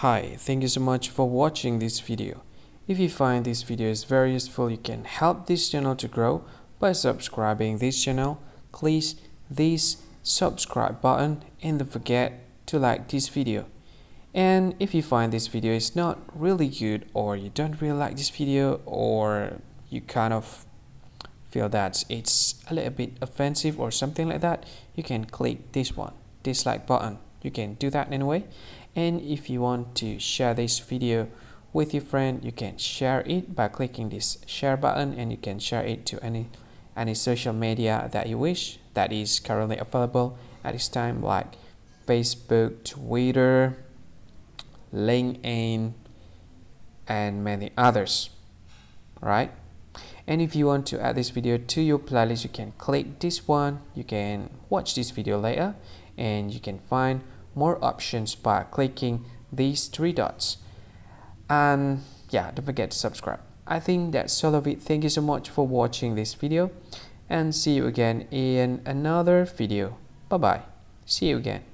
Hi, thank you so much for watching this video. If you find this video is very useful, you can help this channel to grow by subscribing this channel. Please this subscribe button and don't forget to like this video. And if you find this video is not really good, or you don't really like this video, or you kind of feel that it's a little bit offensive or something like that, you can click this one, dislike button. You can do that anyway. And if you want to share this video with your friend, you can share it by clicking this share button, and you can share it to any social media that you wish that is currently available at this time, like Facebook, Twitter, LinkedIn, and many others, right? And if you want to add this video to your playlist, you can click this one. You can watch this video later, and you can find more options by clicking these three dots. And yeah, don't forget to subscribe. I think that's all of it. Thank you so much for watching this video, and see you again in another video. Bye bye. See you again.